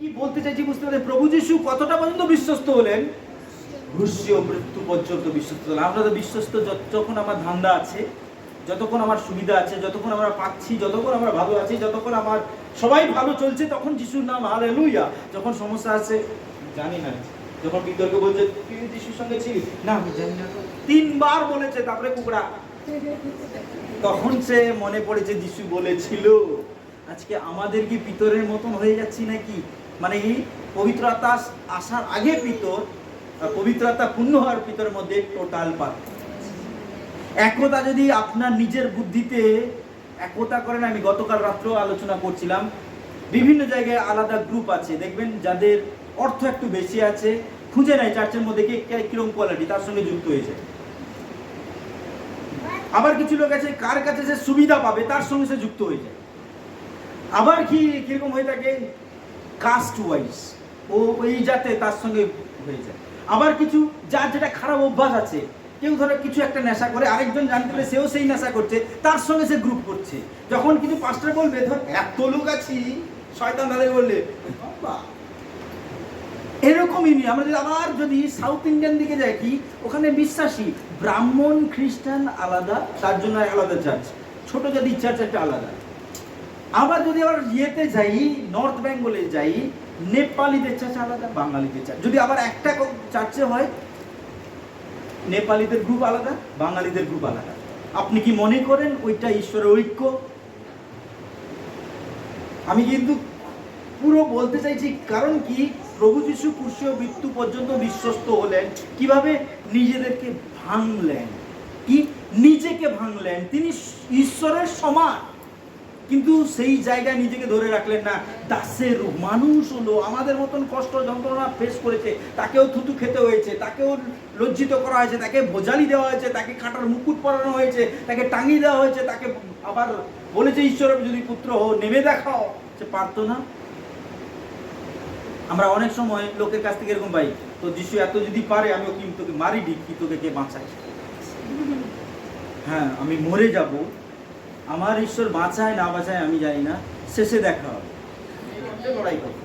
কি বলতে চাইছি বুঝতে পারলেন? প্রভু যিশু কতটা পর্যন্ত বিশ্বস্ত হলেন? ক্রুশীয় মৃত্যু পর্যন্ত বিশ্বস্ত হলেন। আমরা তো বিশ্বস্ত যতক্ষণ আমার ধান্দা আছে, যতক্ষণ আমার সুবিধা আছে, যতক্ষণ আমরা পাচ্ছি, যতক্ষণ আমরা ভালো আছি, যতক্ষণ আমার সবাই ভালো চলছে, তখন যিশুর নাম হালেলুয়া। যখন সমস্যা আছে, জানি না, যখন বিতর্ক বলছে তুই যিশুর সঙ্গে ছিলি, না আমি জানি না, 3 বার বলেছে, তারপরে কুকড়া, তখন সে মনে পড়েছে যিশু বলেছিল। আজকে আমাদের কি পিতরের মতন হয়ে যাচ্ছি নাকি? মানে এই পবিত্র আত্মা আসার আগে পিতর, পবিত্র আত্মা পূর্ণ হওয়ার পিতরের মধ্যে টোটাল পার্থক্য। একতা যদি আপনার নিজের বুদ্ধিতে একতা করেন, আমি গতকাল রাত্রেও আলোচনা করছিলাম, বিভিন্ন জায়গায় আলাদা গ্রুপ আছে, দেখবেন যাদের অর্থ একটু বেশি আছে, খুঁজে নেয় চার্চের মধ্যে কিরকম কোয়ালিটি, তার সঙ্গে যুক্ত হয়েছে। আবার কিছু লোক আছে কার কাছে সে সুবিধা পাবে তার সঙ্গে সে যুক্ত হয়ে যায়। আবার কিরকম হয়ে থাকে, কাস্ট ওয়াইজ, ও এই জাতে তার সঙ্গে হয়ে যায়। আবার কিছু যার যেটা খারাপ অভ্যাস আছে, কেউ ধরো কিছু একটা নেশা করে, আরেকজন জানতে পারে সেও সেই নেশা করছে, তার সঙ্গে সে গ্রুপ করছে। যখন কিছু পাস্টার বলবে ধর এত লোক আছি, শয়তান তাদের বললে এরকমই নিয়ে আমরা যদি সাউথ ইন্ডিয়ান দিকে যাই, কি ওখানে বিশ্বাসী ব্রাহ্মণ খ্রিস্টান আলাদা, তার জন্য আলাদা চার্চ, ছোট জাতি চার্চ একটা আলাদা। আবার যদি আবার ইয়েতে যাই, নর্থ বেঙ্গলে যাই, নেপালিদের চার্চ আলাদা, বাঙালিদের চার্চ। যদি আবার একটা চার্চে হয়, নেপালিদের গ্রুপ আলাদা, বাঙালিদের গ্রুপ আলাদা। আপনি কি মনে করেন ওইটা ঈশ্বরের ঐক্য? আমি কিন্তু পুরো বলতে চাইছি, কারণ কি প্রভু যিশু ক্রুশীয় মৃত্যু পর্যন্ত বিশ্বস্ত হলেন। কিভাবে? নিজেদেরকে ভাঙলেন, কি নিজেকে ভাঙলেন। তিনি ঈশ্বরের সমান, কিন্তু সেই জায়গায় নিজেকে ধরে রাখলেন না। দাসের রূপ, মানুষ হলো, আমাদের মতন কষ্ট যন্ত্রণা ফেস করেছে, তাকেও থুতু খেতে হয়েছে, তাকেও লজ্জিত করা হয়েছে, তাকে ভোজালি দেওয়া হয়েছে, তাকে কাঁটার মুকুট পরানো হয়েছে, তাকে টাঙিয়ে দেওয়া হয়েছে, তাকে আবার বলেছে ঈশ্বরের যদি পুত্র হো নেমে দেখাও, সে পারতো না। আমরা অনেক সময় লোকের কাছ থেকে এরকম পাই, তো যিশু এত যদি পারে, আমিও কি তোকে মারি দিই, কি তোকে কে বাঁচায়? হ্যাঁ, আমি মরে যাব, আমার ঈশ্বর বাঁচায় না বাঁচায় আমি জানি না, শেষে দেখা হবে। লড়াই করো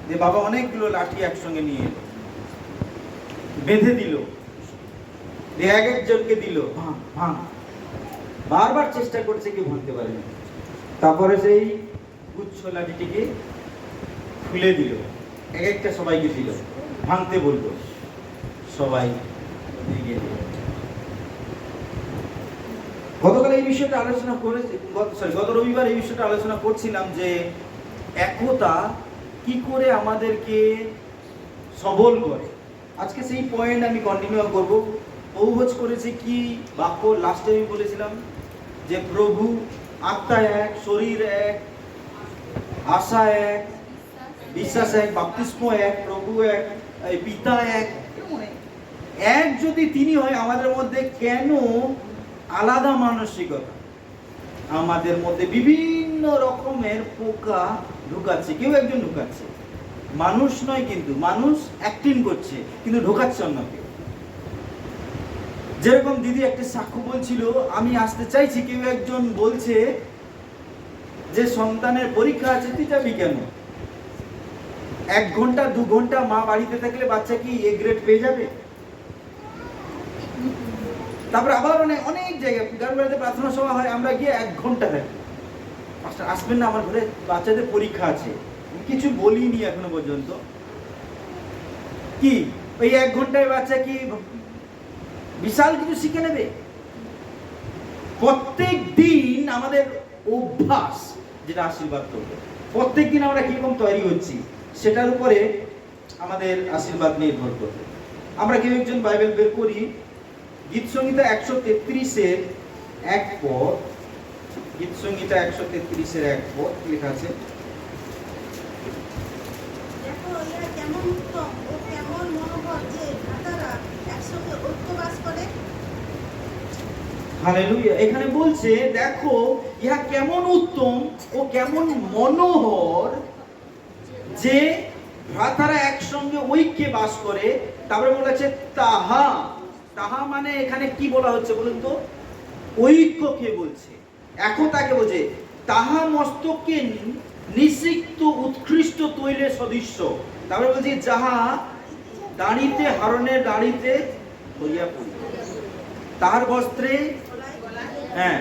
যে বাবা অনেকগুলো লাঠি একসঙ্গে নিয়ে এলো, বেঁধে দিল, এক একজনকে দিল, ভাঙ ভাঙ, বারবার চেষ্টা করছে, কেউ ভাঙতে পারেনি। তারপরে সেই গুচ্ছ লাঠিটিকে খুলে দিল, এক একটা সবাইকে দিল, ভাঙতে বললো, সবাই ভেঙে দিল। গতকাল এই বিষয়টা আলোচনা করেছি, গত রবিবার এই বিষয়টা আলোচনা করছিলাম যে একতা কি করে আমাদেরকে সবল করে। আজকে সেই পয়েন্ট আমি কন্টিনিউ করব। বহুভোজ করেছি কি বাক্য, লাস্টে আমি বলেছিলাম যে প্রভু আত্মা এক, শরীর এক, আশা এক, বিশ্বাস এক, বাপ্তিস্ম এক, প্রভু এক, পিতা এক। এক যদি তিনি হয়, আমাদের মধ্যে কেন আলাদা মানসিকতা? আমাদের মধ্যে বিভিন্ন রকমের পোকা ঢুকাচ্ছে, কেউ একজন ঢুকাচ্ছে, মানুষ নয় কিন্তু, মানুষ অ্যাক্টিং করছে কিন্তু ঢোকাচ্ছে অন্য কেউ। যেরকম দিদি একটা সাক্ষ্য বলছিল, আমি আসতে চাইছি, কেউ একজন বলছে যে সন্তানের পরীক্ষা আছে, তুই যাবি কেন? 1 ঘন্টা 2 ঘন্টা মা বাড়িতে থাকলে বাচ্চা কি এ গ্রেড পেয়ে যাবে? তারপরে আবার অনেক জায়গায় বাড়িতে প্রার্থনা সভা হয়, আমরা গিয়ে 1 ঘন্টা থাকি, পাঁচটা আসবেন না আমার ঘরে, বাচ্চাদের পরীক্ষা আছে। কিছু বলিনি এখনো পর্যন্ত। কি ওই 1 ঘন্টায় বাচ্চা কি বিশাল কিছু শিখে নেবে? প্রত্যেক দিন আমাদের অভ্যাস যেটা আশীর্বাদ করবে, প্রত্যেক দিন আমরা কিরকম তৈরি হচ্ছি সেটার উপরে আমাদের আশীর্বাদ নির্ভর করবে। আমরা কেউ একজন বাইবেল বের করি, গীত সংহিতা 133-এর 1 পদ, গীত সংহিতা 133-এর 1 পদ লেখা আছে, দেখো এরা কেমন উত্তম ও কেমন মনোহর যে ভ্রাতারা একসঙ্গে ঐক্যবাস করে। হালেলুয়া। এখানে বলছে দেখো ইহা কেমন উত্তম ও কেমন মনোহর যে ভ্রাতারা একসঙ্গে ঐক্যে বাস করে। তারপরে বলেছে তাহা, তাহা মানে এখানে কি বলা হচ্ছে বলুন তো? ঐক্যকে বলছে, একতাকে বলছে। তাহা মস্তকে নিষিক্ত উৎকৃষ্ট তৈলে সদৃশ্য। তারপরে বলছি যাহা দাড়িতে হারনের দাড়িতে হইয়া পড়ি, তার বস্ত্রে, হ্যাঁ,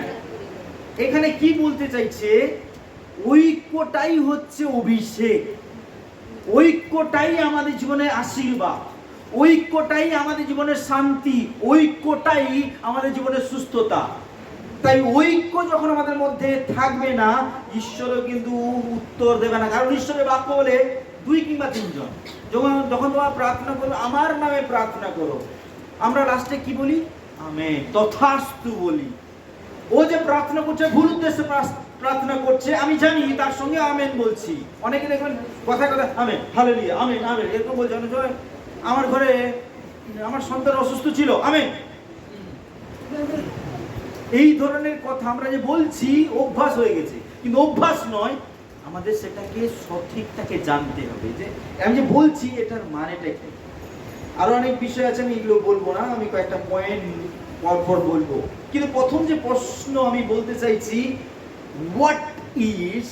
এখানে কি বলতে চাইছে? ঐক্যটাই হচ্ছে অভিষেক, ঐক্যটাই আমাদের জীবনে আশীর্বাদ, ঐক্যটাই আমাদের জীবনের শান্তি, ঐক্যটাই আমাদের জীবনের সুস্থতা। তাই ঐক্য যখন আমাদের মধ্যে থাকবে না, ঈশ্বরও কিন্তু উত্তর দেবে না। কারণ ঈশ্বরের বাক্য বলে 2 কিংবা 3 জন যখন তোমরা প্রার্থনা করো, আমার নামে প্রার্থনা করো, আমরা লাস্টে কি বলি? আমেন, তথাস্তু বলি। ও যে প্রার্থনা করছে ভুল উদ্দেশ্যে প্রার্থনা করছে, আমি জানি, তার সঙ্গে আমেন বলছি। অনেকে দেখবেন কথায় কথায় আমেন, হালেলুয়া, আমেন, আমেন এরকম বলছে। আমার ঘরে আমার সন্তান অসুস্থ ছিল, আমেন। এই ধরনের কথা আমরা যে বলছি অভ্যাস হয়ে গেছে, কিন্তু অভ্যাস নয়, আমাদের সেটাকে সঠিকটাকে জানতে হবে যে আমি যে বলছি এটার মানেটা কি। আরো অনেক বিষয় আছে, আমি এগুলো বলবো না, আমি কয়েকটা পয়েন্ট পরপর বলবো। কিন্তু প্রথম যে প্রশ্ন আমি বলতে চাইছি, হোয়াট ইজ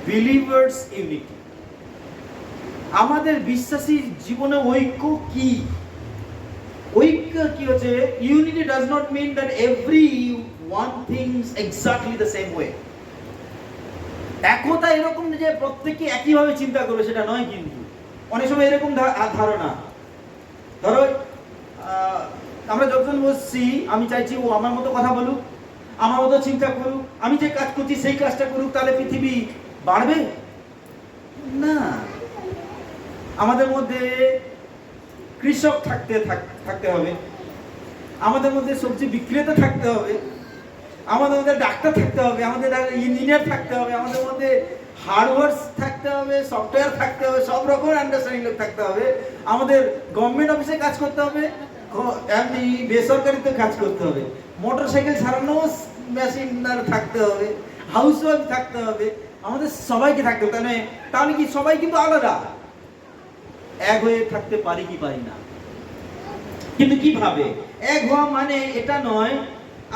বিলিভার্স ইউনিটি? আমাদের বিশ্বাসী জীবনে ঐক্য কি? ঐক্য কি হচ্ছে? Unity does not mean that everyone thinks exactly the same way. একতা এরকম যে প্রত্যেকে একইভাবে চিন্তা করবে সেটা নয়। কিন্তু অনেক সময় এরকম ধারণা, ধরো আমরা যখন বসছি, আমি চাইছি ও আমার মতো কথা বলুক, আমার মতো চিন্তা করুক, আমি যে কাজ করছি সেই কাজটা করুক, তাহলে পৃথিবী বাড়বে না। আমাদের মধ্যে কৃষক থাকতে হবে, আমাদের মধ্যে সবজি বিক্রেতা থাকতে হবে, আমাদের মধ্যে ডাক্তার থাকতে হবে, আমাদের ইঞ্জিনিয়ার থাকতে হবে, আমাদের মধ্যে হার্ডওয়ার্স থাকতে হবে, সফটওয়্যার থাকতে হবে, সব রকমের আন্ডারস্ট্যান্ডিং লোক থাকতে হবে, আমাদের গভর্নমেন্ট অফিসে কাজ করতে হবে, এমনি বেসরকারিতে কাজ করতে হবে, মোটরসাইকেল সারানো মেশিন থাকতে হবে, হাউস ওয়াইফ থাকতে হবে, আমাদের সবাইকে থাকতে হবে। তাহলে কি সবাই কিন্তু আলাদা, এক হয়ে থাকতে পারি কি পারি না? কিন্তু কিভাবে এক হওয়া? মানে এটা নয়,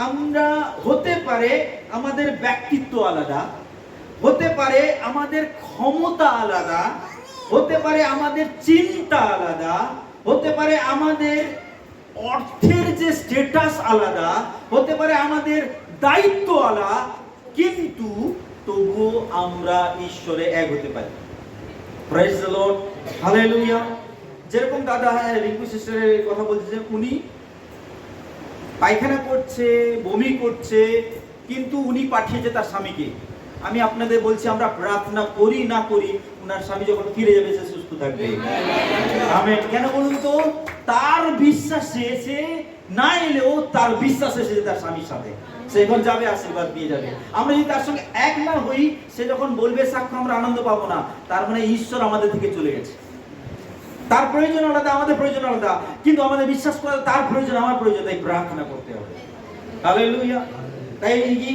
আমরা হতে পারে আমাদের ব্যক্তিত্ব আলাদা, হতে পারে আমাদের ক্ষমতা আলাদা, হতে পারে আমাদের চিন্তা আলাদা, হতে পারে আমাদের অর্থের যে স্ট্যাটাস আলাদা, হতে পারে আমাদের দায়িত্ব আলাদা, কিন্তু তবুও আমরা ঈশ্বরে এক হতে পারি। Praise the Lord, hallelujah. যেরকম দাদা রিঙ্কু সিস্টারের কথা বলছে, উনি পায়খানা করছে, বমি করছে, কিন্তু উনি পাঠিয়েছে তার স্বামীকে। আমি আপনাদের বলছি, আমরা প্রার্থনা করি না করি, উনার স্বামী যখন ফিরে যাবে সে সুস্থ থাকবে। আমেন। কেন বলুন তো? তার বিশ্বাসে, সে না এলেও তার বিশ্বাস এসেছে তার স্বামীর সাথে, সে এখন যাবে, আশীর্বাদ পেয়ে যাবে। আমরা যদি তার সঙ্গে এক না হই, সে যখন বলবে সাক্ষ্য, আমরা আনন্দ পাবো না। তার মানে ঈশ্বর আমাদের থেকে চলে গেছে। তার প্রয়োজন আলাদা, আমাদের প্রয়োজন আলাদা, কিন্তু আমাদের বিশ্বাস করা তার প্রয়োজন, আমার প্রয়োজন, তাই প্রার্থনা করতে হবে। হালেলুয়া। তাই কি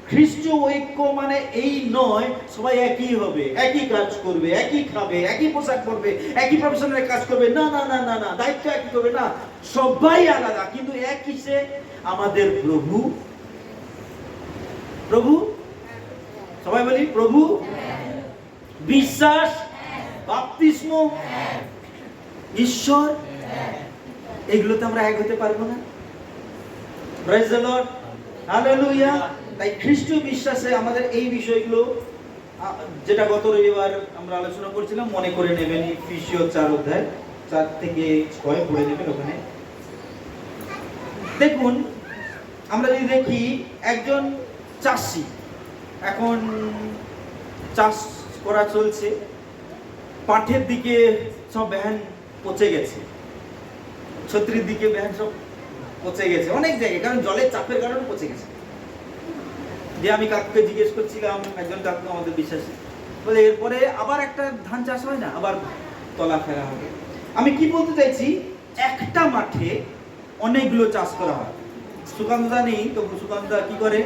খ্রিস্টীয় ঐক্য মানে এই নয় সবাই একই হবে, একই কাজ করবে, একই খাবে, একই পোশাক পরবে, একই প্রফেশনের কাজ করবে, না না না না না, দায়িত্ব একই করবে না, সবাই আলাদা, কিন্তু এক কিসে? আমাদের প্রভু। প্রভু, সবাই বলি প্রভু, বিশ্বাস, বাপ্তিস্ম, ঈশ্বর, এগুলোতে আমরা এক হতে পারবো না। Praise the Lord, hallelujah. তাই খ্রিস্টীয় বিশ্বাসে আমাদের এই বিষয়গুলো, যেটা গত রবিবার আমরা আলোচনা করছিলাম, মনে করে নেবেন। এফেসীয় 4 অধ্যায় 4 থেকে 6 পড়ে নেবেন। ওখানে দেখুন, আমরা যদি দেখি, একজন চাষি, এখন চাষ করা চলছে, পাটের দিকে সব ব্যান পচে গেছে, ছত্রির দিকে ব্যান সব পচে গেছে, অনেক জায়গায়, কারণ জলের চাপের কারণে পচে গেছে। যে আমি কাকুকে জিজ্ঞেস করছিলাম, একজন কাকু আমাদের বিশ্বাসী, বলে এরপরে আবার একটা ধান চাষ হয় না, আবার তলা ফেরা হবে। আমি কি বলতে চাইছি, একটা মাঠে অনেকগুলো চাষ করা হয়। সুকান্তদা নেই, তবু সুকান্তদা কি করে,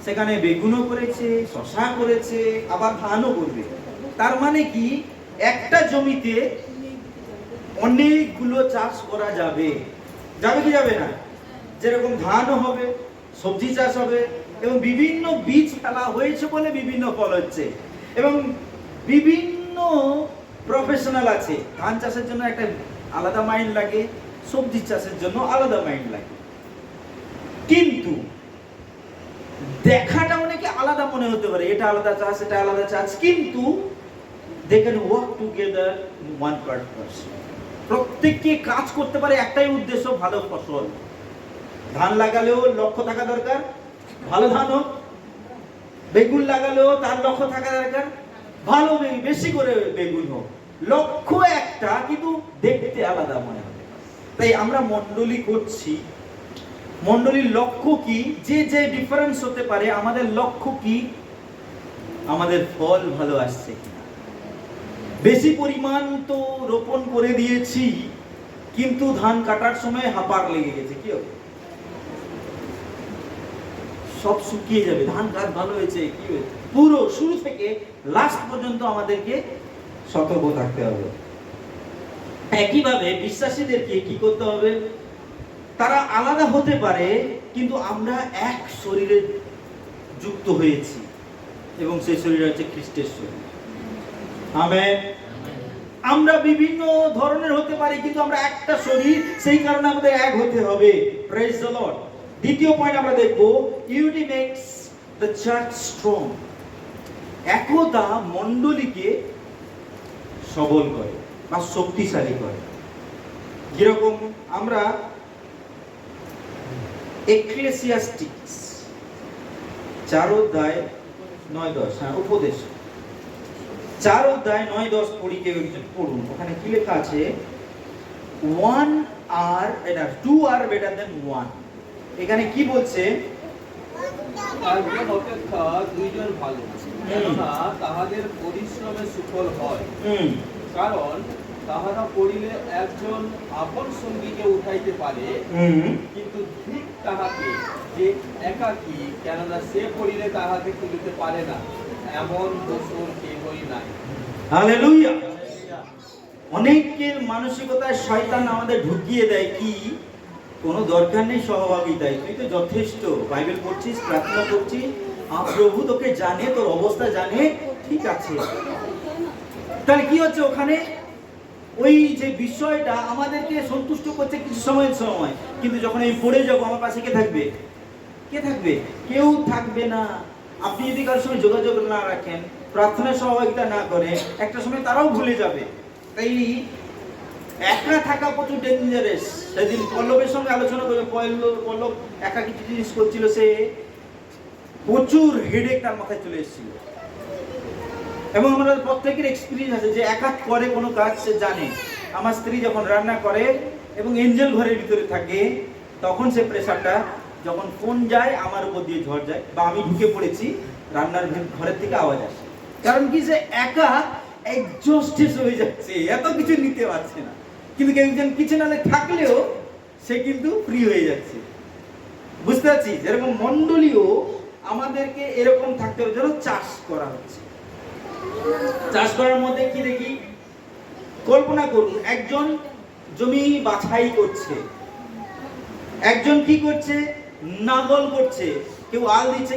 সেখানে বেগুনও করেছে, শশা করেছে, আবার ধানও করবে। তার মানে কি, একটা জমিতে অনেকগুলো চাষ করা যাবে, যাবে কি যাবে না? যেরকম ধানও হবে, সবজি চাষ হবে, এবং বিভিন্ন বীজ ফেলা হয়েছে বলে বিভিন্ন ফল হচ্ছে। এবং বিভিন্ন প্রফেশনাল আছে, ধান চাষের জন্য একটা আলাদা মাইন্ড লাগে, সবজি চাষের জন্য আলাদা মাইন্ড লাগে, কিন্তু দেখাটা অনেকে আলাদা মনে হতে পারে, এটা আলাদা চাষ এটা আলাদা চাষ, কিন্তু they can work together in one purpose. প্রত্যেককে কাজ করতে পারে একটাই উদ্দেশ্য, ভালো ফসল। ধান লাগালেও লক্ষ্য থাকা দরকার ভালো ধান হোক, বেগুন লাগালেও তার লক্ষ্য থাকা দরকার ভালো বেশি করে বেগুন হোক। লক্ষ্য একটা, কিন্তু দেখতে আলাদা মনে হবে। তাই আমরা মণ্ডলী করছি, মণ্ডলীর লক্ষ্য কি? যে যে ডিফারেন্স হতে পারে, আমাদের লক্ষ্য কি? আমাদের ফল ভালো আসছে কিনা। বেশি পরিমাণ তো রোপণ করে দিয়েছি, কিন্তু ধান কাটার সময় হাঁপার লেগে গেছে, কি হবে? সব শুকিয়ে যাবে। ধান গাছ ভালো হয়েছে, কি হয়েছে? পুরো শুরু থেকে লাস্ট পর্যন্ত আমাদেরকে সতর্ক থাকতে হবে। একইভাবে বিশ্বাসীদেরকে কি করতে হবে? তারা আলাদা হতে পারে, কিন্তু আমরা এক শরীরে যুক্ত হয়েছি, এবং সেই শরীর হচ্ছে খ্রিস্টের শরীর। আমেন। আমরা বিভিন্ন ধরনের হতে পারি, কিন্তু আমরা একটা শরীর, সেই কারণে আমাদের এক হতে হবে। Praise the lord. দ্বিতীয় পয়েন্ট আমরা দেখব, unity makes the church strong. একতা মণ্ডলীকে সবল করে বা শক্তিশালী করে। যেরকম আমরা এক্লেসিয়াস্টিক্স 4:9-10, উপদেশ 4:9-10 পড়ি, কেউ একজন পড়ুন। ওখানে কি লেখা আছে? 2 are better than 1। এখানে কি বলছে? একজন অপেক্ষা দুইজন ভালো, কেননা তাহাদের পরিশ্রমের সুফল হয়। কারণ তাহারা পড়িলে একজন আপন সঙ্গীকে উঠাইতে পারে, কিন্তু ঠিক তাহাকে যে একাকী, কেননা সে পড়িলে তাহাকে তুলিতে পারে না, এমন দোষর কেহই নাই। হালেলুয়া। অনেকের মানসিকতায় শয়তান আমাদের ঢুকিয়ে দেয় কি, কোনো দরকার নেই সহভাগিতায়, তুই তো যথেষ্ট, বাইবেল পড়ছিস, প্রার্থনা করছিস, প্রভু তোকে জানে, তোর অবস্থা জানে, ঠিক আছে। তাহলে কি হচ্ছে ওখানে? ওই যে বিষয়টা আমাদেরকে সন্তুষ্ট করছে কিছু সময়ের সময়, কিন্তু যখন আমি পড়ে যাবো, আমার পাশে কে থাকবে? কে থাকবে? কেউ থাকবে না। আপনি যদি কারোর সঙ্গে যোগাযোগ না রাখেন, প্রার্থনায় সহযোগিতা না করে, একটা সময় তারাও ভুলে যাবে। তাই একা থাকা প্রচুর ডেঞ্জারাস। সেদিন পল্লবের সঙ্গে আলোচনা করে, পল্লব একা কিছু জিনিস করছিল, সে প্রচুর হেডেক তার মাথায় চলে এসেছিল। এবং আমাদের প্রত্যেকের এক্সপিরিয়েন্স আছে যে একা করে কোনো কাজ সে জানে। আমার স্ত্রী যখন রান্না করে এবং এঞ্জেল ঘরের ভিতরে থাকে, তখন সে প্রেশারটা, যখন ফোন যায় আমার উপর দিয়ে ঝড় যায়, বা আমি ঢুকে পড়েছি, রান্নার ঘরের থেকে আওয়াজ আসে। কারণ কি, সে একা এক্সস্টেড হয়ে যাচ্ছে, এত কিছু নিতে পারছে না। কিন্তু একজন কিচেনে থাকলেও সে কিন্তু ফ্রি হয়ে যাচ্ছে। বুঝতে পারছি? যেরকম মণ্ডলীও আমাদেরকে এরকম থাকতে হবে। যেন চাষ করা হচ্ছে, চাষ করার মধ্যে কি দেখি? কল্পনা করুন, একজন জমি বাছাই করছে, একজন কি করছে? নাগল করছে। কেউ আল দিচ্ছে,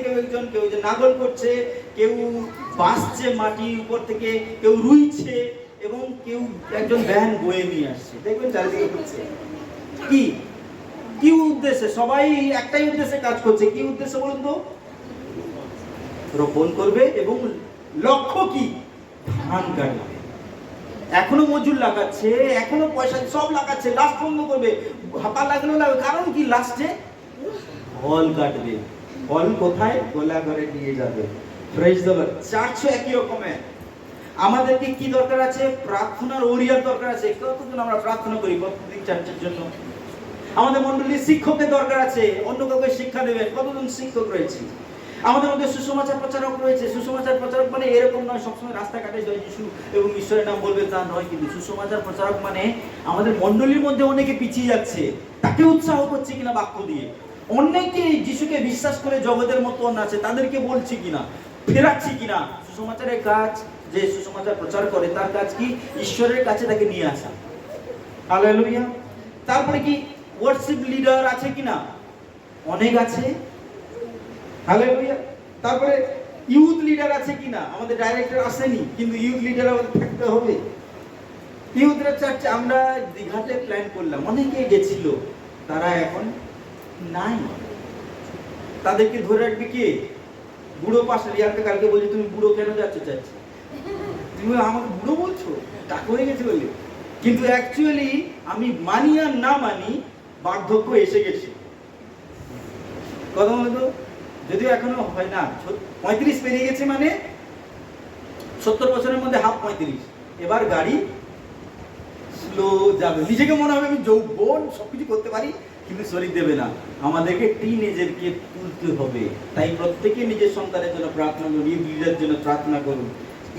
কেউ যে নাগল করছে, কেউ বাসছে মাটির উপর থেকে, কেউ রুইছে, এবং কেউ একজন ভ্যান বয়ে নিয়ে আসছে। দেখবেন চারিদিকে করছে কি কি উদ্দেশ্যে? সবাই একটাই উদ্দেশ্যে কাজ করছে। কি উদ্দেশ্য বলুন তো? রোপণ করবে, এবং লক্ষ্য কি? ধান কাটবে। এখনো মজুর লাগাচ্ছে, এখনো পয়সা সব লাগাচ্ছে, লাস্ট বন্ধ করবে, হাঁপা লাগলেও লাগবে। কারণ কি? লাস্টে ফল কাটবে। ফল কোথায়? গোলা ঘরে নিয়ে যাবে। Praise the Lord. চার্চও একই রকমের। আমাদেরকে কি দরকার আছে? প্রার্থনার ওরিয়ার দরকার আছে। কতদিন আমরা প্রার্থনা করি প্রত্যেক চার্চের জন্য? আমাদের মণ্ডলীর শিক্ষকের দরকার আছে, অন্য কাউকে শিক্ষা দেবেন। কতজন শিক্ষক রয়েছে? আমাদের মধ্যে সুসমাচার প্রচারক রয়েছে। সুসমাচার প্রচারক মানে এরকম নয় সবসময় রাস্তাঘাটে জয় যিশু এবং ঈশ্বরের নাম বলবে, তা নয়। কিন্তু সুসমাচার প্রচারক মানে আমাদের মণ্ডলীর মধ্যে অনেকে পিছিয়ে যাচ্ছে, তাকে উৎসাহ করছে কিনা বাক্য দিয়ে। অনেকে যিশুকে বিশ্বাস করে জগতের মতন আছে, তাদেরকে বলছি কিনা, ফেরাচ্ছি কিনা। সুসমাচারের কাজ, যে সুসমাচার প্রচার করে, তার কাজ কি? ঈশ্বরের কাছে তাকে নিয়ে আসা। হালেলুয়া। তারপরে কি? ওয়ার্শিপ লিডার আছে কিনা? অনেক আছে। হালেলুয়া। তারপরে ইউথ লিডার আছে কিনা, আমাদের ডাইরেক্টর আসেনি কিন্তু ইউথ লিডার আমাদের থাকতে হবে। ইউথরা চাচ্ছে, আমরা দীঘাতে প্ল্যান করলাম, অনেকে গেছিল, তারা এখন নাই। তাদেরকে ধরে রাখবে কে? বুড়ো পাশে রিয়াকে কালকে বলছি তুমি বুড়ো কেন যাচ্ছ চাচ্ছি, তুমি আমাকে বুড়ো বলছো, টাকা হয়ে গেছে বলে। কিন্তু অ্যাকচুয়ালি আমি মানি আর না মানি, বার্ধক্য এসে গেছে। কথা বলতো, যদিও এখনো হয় না, 35 পেরিয়ে গেছে, মানে 70 বছরের মধ্যে হাফ 35। এবার গাড়ি স্লো যাবে। নিজেকে মনে হবে আমি যৌবন, সবকিছু করতে পারি, কিন্তু শরীর দেবে না। আমাদেরকে টিনেজারকে তুলতে হবে। তাই প্রত্যেকে নিজের সন্তানের জন্য প্রার্থনা করুন, ইউথ লিডারের জন্য প্রার্থনা করুন।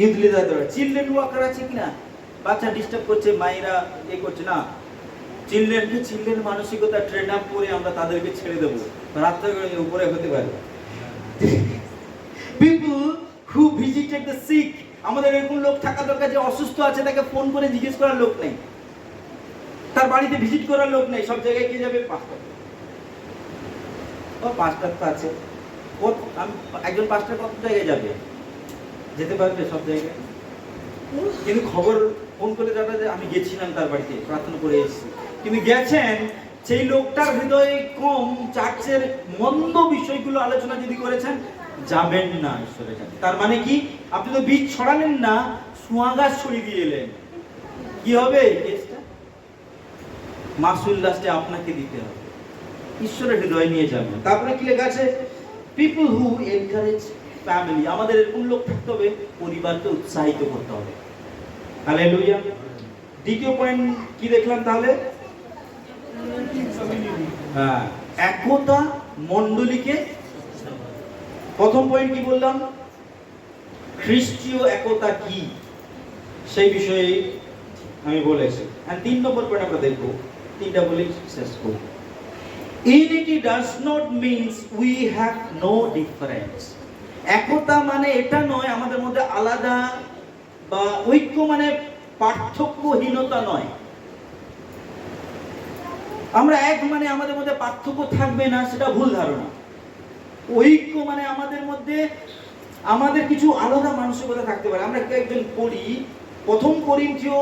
ইউথ লিডার দ্বারা চিলড্রেন ওয়ার্কার আছে কিনা, বাচ্চা ডিস্টার্ব করছে, মায়েরা এ করছে না, চিলড্রেন মানসিকতা ট্রেন আপ করে আমরা তাদেরকে ছেড়ে দেবো, রাত্রে উপরে হতে পারে। People who visited the sick, আমাদের এরকম লোক থাকা দরকার যে অসুস্থ আছে, তাকে ফোন করে জিজ্ঞেস করার লোক নেই, তার বাড়িতে ভিজিট করার লোক নেই। সব জায়গায় কে যাবে? পাস্টার। ও পাস্টার তো আছে, ও একজন পাস্টার কত জায়গায় যাবে, যেতে পারবে সব জায়গায়, কিন্তু খবর ফোন করে যাবে যে আমি গেছিলাম তার বাড়িতে, প্রার্থনা করে এসেছি, কিন্তু গেছেন সেই লোকটার হৃদয়ে কম, চার্চের মন্দ বিষয়গুলো আলোচনা যদি করেছেন, যাবেন না ঈশ্বরের কাছে। তার মানে কি? আপনি তো বীজ ছড়ালেন না, সোয়া গাছ ছড়িয়ে দিয়ে এলেন, কি হবে? কেসটা মাসুল লাস্টে আপনাকে দিতে হবে। ঈশ্বরের হৃদয় নিয়ে যাবেন। তারপরে কি লেখা আছে? পিপল হু এনকারেজ ফ্যামিলি, আমাদের এরকম লোক থাকতে হবে, পরিবারকে উৎসাহিত করতে হবে। হালেলুয়া। দ্বিতীয় পয়েন্ট কি দেখলাম তাহলে? হ্যাঁ, একতা মণ্ডলীকে। প্রথম পয়েন্ট কি বললাম? খ্রিস্টীয় একতা কি, সেই বিষয়ে আমি বলেছি। আর 3 নম্বর পয়েন্ট আমরা দেখব, 3টা বলে শেষ করব। Unity does not means we have no difference. একতা মানে এটা নয় আমাদের মধ্যে আলাদা, বা ঐক্য মানে পার্থক্যহীনতা নয়। আমরা এক মানে আমাদের মধ্যে পার্থক্য থাকবে না, সেটা ভুল ধারণা। ঐক্য মানে আমাদের মধ্যে আমাদের কিছু আলাদা মানসিকতা থাকতে পারে। আমরা একজন পড়ি, প্রথম করিন্থীয়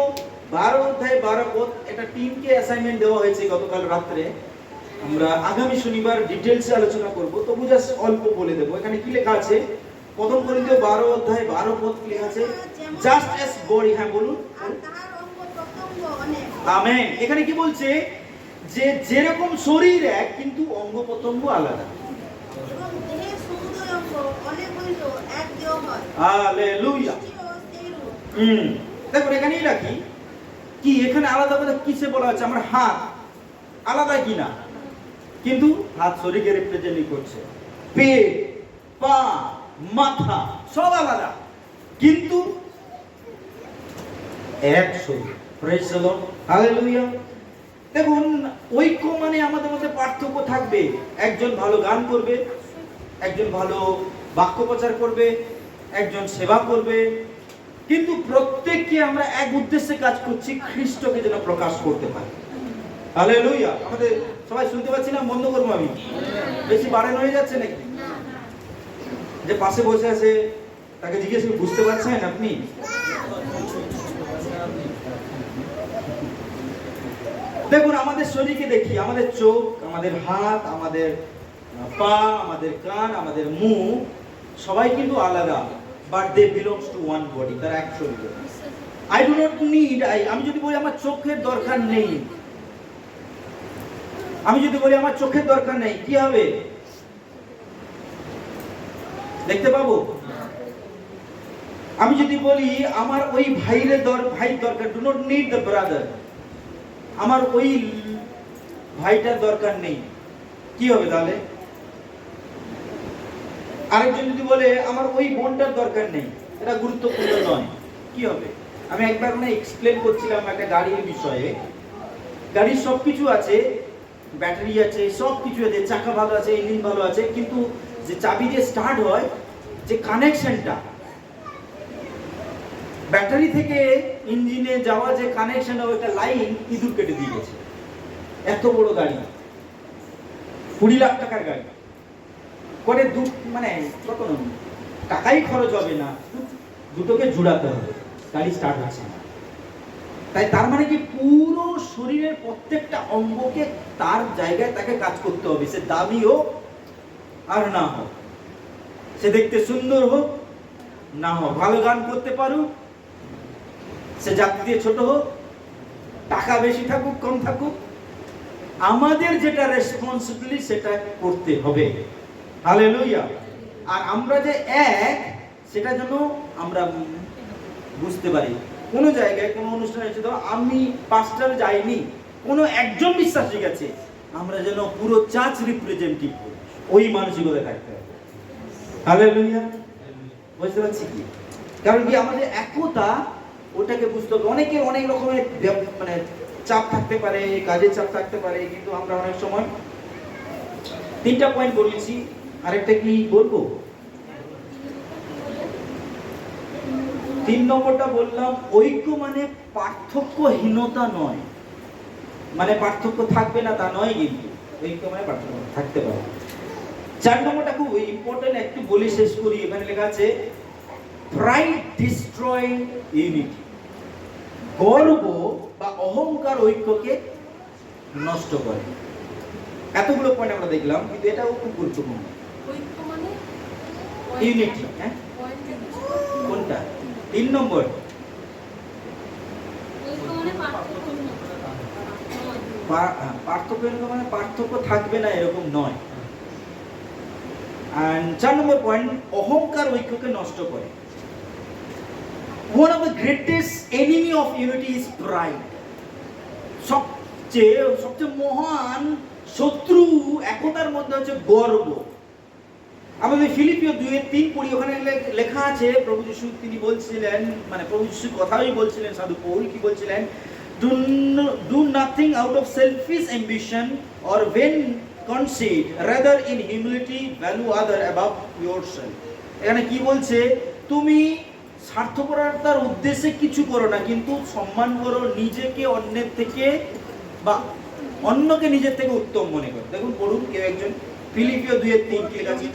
12 অধ্যায় 12 পদ, এটা টিমকে অ্যাসাইনমেন্ট দেওয়া হয়েছে গতকাল রাত্রে। আমরা আগামী শনিবার ডিটেইলসে আলোচনা করব, তবু জাস্ট অল্প বলে দেবো। এখানে কি লেখা আছে? প্রথম করিন্থীয় 12 অধ্যায় 12 পদ কি লেখা আছে? জাস্ট অ্যাজ বডি, হ্যাঁ বলুন, আমেন। এখানে কি বলছে? যে যেরকম শরীর এক, কিন্তু অঙ্গ প্রত্যঙ্গ আলাদা। হালেলুয়া। দেখো এখানেই রাখি কি, এখানে আলাদা কথা কিসে বলা হচ্ছে? আমার হাত আলাদা কিনা, কিন্তু হাত শরীরকে রিপ্রেজেন্ট করছে, পেট, পা, মাথা সব আলাদা, কিন্তু এক শরীর। Praise the Lord, hallelujah. দেখুন, ঐক্য মানে আমাদের মধ্যে পার্থক্য থাকবে। একজন ভালো গান করবে, একজন ভালো বাক্য প্রচার করবে, একজন সেবা করবে, কিন্তু প্রত্যেককে আমরা এক উদ্দেশ্যে কাজ করছি, খ্রিস্টকে যেন প্রকাশ করতে পারি। হালেলুয়া। আমাদের সবাই শুনতে পাচ্ছি না? বন্ধ করবো আমি, বেশি বাড়ানো হয়ে যাচ্ছে নাকি? যে পাশে বসে আছে তাকে জিজ্ঞেস করে, বুঝতে পারছেন আপনি? দেখুন, আমাদের শরীরকে দেখি, আমাদের চোখ, আমাদের হাত, আমাদের পা, আমাদের কান, আমাদের মুখ, সবাই কিন্তু আলাদা, but they belongs to one body, তার এক শরীর। আই ডু নট নিড, আমি যদি বলি আমার চোখের দরকার নেই, আমি যদি বলি আমার চোখের দরকার নেই, কি হবে? দেখতে পাবো? আমি যদি বলি আমার ওই ভাই দরকার, do not need the brother, আমার ওই ভাইটার দরকার নেই, কি হবে তাহলে? আরেকজন যদি বলে আমার ওই বোনটার দরকার নেই, এটা গুরুত্বপূর্ণ নয়, কি হবে? আমি একবার এক্সপ্লেন করছিলাম একটা গাড়ির বিষয়ে। গাড়ির সবকিছু আছে, ব্যাটারি আছে, সবকিছু আছে, চাকা ভালো আছে, ইঞ্জিন ভালো আছে, কিন্তু যে চাবি দিয়ে স্টার্ট হয়, যে কানেকশনটা ব্যাটারি থেকে ইঞ্জিনে যাওয়া, যে কানেকশন, ওইটা লাইন ইঁদুর কেটে দিয়ে গেছে। এত বড় গাড়ি, 20 লাখ টাকার গাড়ি, করে মানে কত টাকাই খরচ হবে না, দুটোকে জুড়াতে হবে, গাড়ি স্টার্ট হচ্ছে না। তাই তার মানে কি পুরো শরীরের প্রত্যেকটা অঙ্গকে তার জায়গায় তাকে কাজ করতে হবে, সে দামি হোক আর না হোক, সে দেখতে সুন্দর হোক না হোক, ভালো গান করতে পারুক, সে জাতি দিয়ে ছোট হোক, টাকা বেশি থাকুক কম থাকুক, আমাদের যেটা রেসপন্সিবিলিটি সেটা করতে হবে। হালেলুয়া। আর আমরা যে এক, সেটা যেন আমরা বুঝতে পারি। কোনো জায়গায় কোনো অনুষ্ঠানে এসে ধরো আমি পাস্টার যাইনি, কোনো একজন বিশ্বাসী গেছে, আমরা যেন পুরো চার্চ রিপ্রেজেন্টেটিভ ওই মানসিকতা থাকতে হবে। হালেলুয়া। বুঝতে পারছি কি? কারণ কি আমাদের একতা, ওটাকে বুঝতে হবে। অনেকের অনেক রকমের মানে চাপ থাকতে পারে, কাজের চাপ থাকতে পারে, কিন্তু আমরা অনেক সময় 3টা পয়েন্ট বলেছি, আরেকটা কি বলবো? 3 নম্বরটা বললাম, ঐক্য মানে পার্থক্যহীনতা নয়, মানে পার্থক্য থাকবে না তা নয়, কিন্তু ঐক্য মানে পার্থক্য থাকতে পারে। 4 নম্বরটা খুব ইম্পর্টেন্ট, একটু বলে শেষ করি। এখানে লেখা আছে প্রাইড ডিস্ট্রয় ইউনিটি। গর্ব বা অহংকার ঐক্যকে নষ্ট করে। এতগুলো পয়েন্ট আমরা দেখলাম, কিন্তু এটাও খুব গুরুত্বপূর্ণ। ঐক্য মানে ইউনিটি, হ্যাঁ কোনটা? 3 নম্বর। পার্থক্য মানে পার্থক্য থাকবে না এরকম নয়। And 4 নম্বর পয়েন্ট, অহংকার ঐক্যকে নষ্ট করে। One of the greatest enemy of unity is pride. সবচেয়ে মহান শত্রু একতার মধ্যে হচ্ছে গর্ব। আমাদের ফিলিপিও 2:3 পড়ি, ওখানে লেখা আছে প্রভু যিশু তিনি বলছিলেন, মানে প্রভু যিশু কথাই বলছিলেন, সাধু পৌল কি বলছিলেন, do nothing out of selfish ambition or vain conceit, rather in humility value other above yourself. এখানে কি বলছে? তুমি স্বার্থপরতার উদ্দেশ্যে কিছু করো না, কিন্তু সম্মান করো নিজেকে অন্যের থেকে, বা অন্যকে নিজের থেকে উত্তম মনে করো। দেখুন পড়ুন কেউ একজন, ফিলিপিও 2:3 কি লেখা আছে?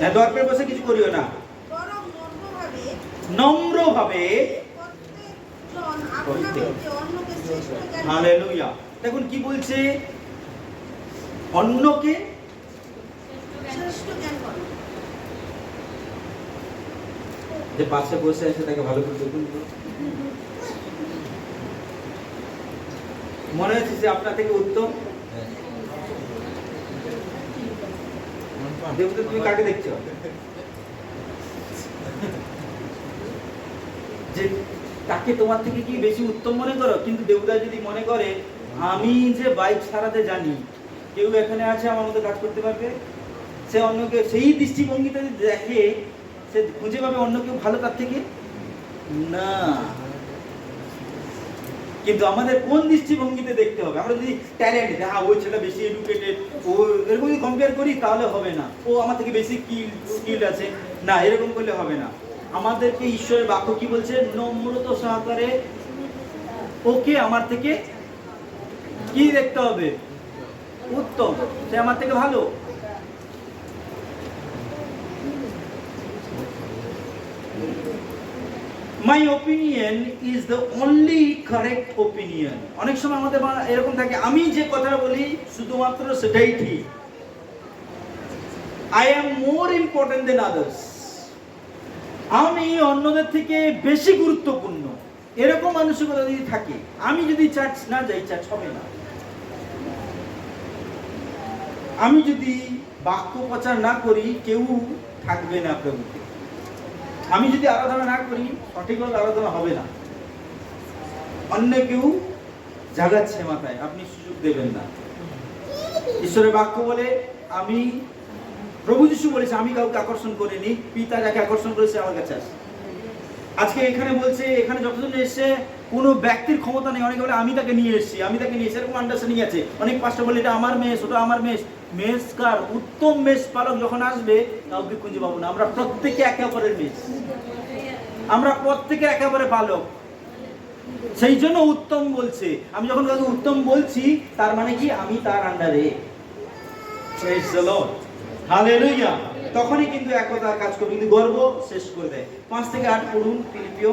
হ্যাঁ, দর্পে বসে কিছু করিও না, নম্রভাবে। হালেলুয়া। দেখুন কি বলছে, অন্যকে শ্রেষ্ঠ জ্ঞান করো। যে পাশে বসে আছে তাকে ভালো করে দেখুন, মনে হচ্ছে যে আপনার থেকে উত্তম। দেবতা তুমি কাকে দেখছো? যে তাকে তোমার থেকে কি বেশি উত্তম মনে করো? কিন্তু দেবতা যদি মনে করে আমি যে বাইক সারাতে জানি, কেউ এখানে আছে আমার মতো কাজ করতে পারবে, সে অন্যকে সেই দৃষ্টিভঙ্গিতে দেখে, সে খুঁজে পাবে অন্য কেউ ভালো তার থেকে না। কিন্তু আমাদের কোন দৃষ্টিভঙ্গিতে দেখতে হবে? আমরা যদি ট্যালেন্ট, হ্যাঁ ওই ছেলেটা বেশি এডুকেটেড, ও এরকম যদি কম্পেয়ার করি তাহলে হবে না, ও আমার থেকে বেশি স্কিল আছে, না এরকম করলে হবে না। আমাদেরকে ঈশ্বরের বাক্য কি বলছে? নম্রতা সহকারে ওকে আমার থেকে কি দেখতে হবে? উত্তম, সে আমার থেকে ভালো। My opinion is the only correct opinion. অনেক সময় আমাদের এরকম থাকে, আমি যে কথাটা বলি শুধুমাত্র সেটাই ঠিক। I am more important than others. আমি অন্যদের থেকে বেশি গুরুত্বপূর্ণ, এরকম মানসিকতা যদি থাকে, আমি যদি চার্চ না যাই, চার্চ হবে না। আমি যদি বাক্য প্রচার না করি, কেউ থাকবে না প্রভুকে। আমি যদি আরাধনা না করি, সঠিকভাবে আরাধনা হবে না। অন্য কেউ জাগাচ্ছে মাথায়, আপনি সুযোগ দেবেন না। ঈশ্বরের বাক্য বলে, আমি প্রভু যিশু বলেছে, আমি কাউকে আকর্ষণ করিনি, পিতা যাকে আকর্ষণ করেছে আমার কাছে আসে। আজকে এখানে বলছে, এখানে যতজন এসে কোনো ব্যক্তির ক্ষমতা নেই, অনেকে বলে আমি তাকে নিয়ে এসেছি, আমি তাকে নিয়ে এসেছি, এরকম আন্ডারস্ট্যান্ডিং আছে। অনেক পাস্টার বলে এটা আমার মেষ, ওটা আমার মেষ। মেষকার উত্তম মেষ পালক যখন আসবে, কাউকে খুঁজে পাবো না। আমরা প্রত্যেকে একে অপরের মেষ, আমরা প্রত্যেকে একে অপরের পালক। সেই জন্য উত্তম বলছে। আমি যখন কাউকে উত্তম বলছি, তার মানে কি আমি তার আন্ডারে। Praise the Lord, hallelujah. তখনই কিন্তু একতা কাজ করবে, কিন্তু গর্ব শেষ করে দেয়। 5 থেকে 8 পড়ুন ফিলিপিও।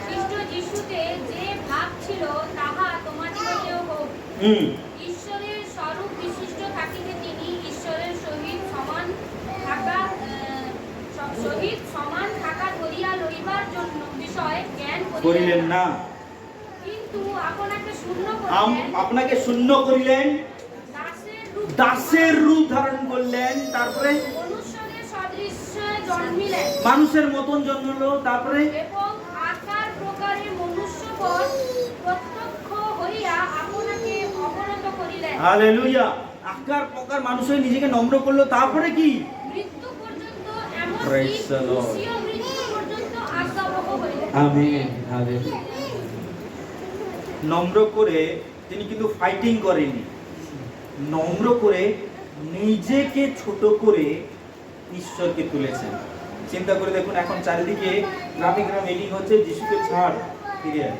খ্রিস্ট যিশুতে যে ভাব ছিল তাহা তোমাদিগতেও হোক। ঈশ্বরের স্বরূপ বিশিষ্ট থাকিতে তিনি ঈশ্বরের সহিত সমান থাকা ধরিয়া লইবার জন্য বিষয় জ্ঞান করিলেন না, কিন্তু আপনাকে শূন্য আপনাকে শূন্য করিলেন, দাসের রূপ ধারণ করলেন, তারপরে মনুষ্যদের সদৃশ্যে জন্মিলেন, মানুষের মতন জন্মলো, তারপরে এবং আকার প্রকারে মনুষ্যপদ প্রত্যক্ষ হইয়া আপনাকে অবনত করিলেন। হালেলুয়া। আকার প্রকার মানুষ হয়ে নিজেকে নম্র করলো, তারপরে কি মৃত্যু পর্যন্ত, এমনকি Praise the Lord. ক্রুশীয় মৃত্যু পর্যন্ত আজ্ঞাবহ হইলেন। Amen, hallelujah. নম্র করে তিনি কিন্তু ফাইটিং করেননি, নম্র করে নিজেকে ছোট করে ঈশ্বরকে তুলেছেন। চিন্তা করে দেখুন, এখন চারিদিকে গ্রামে গ্রামে মিটিং হচ্ছে, যিশুকে ছাড়, ফিরে আয়।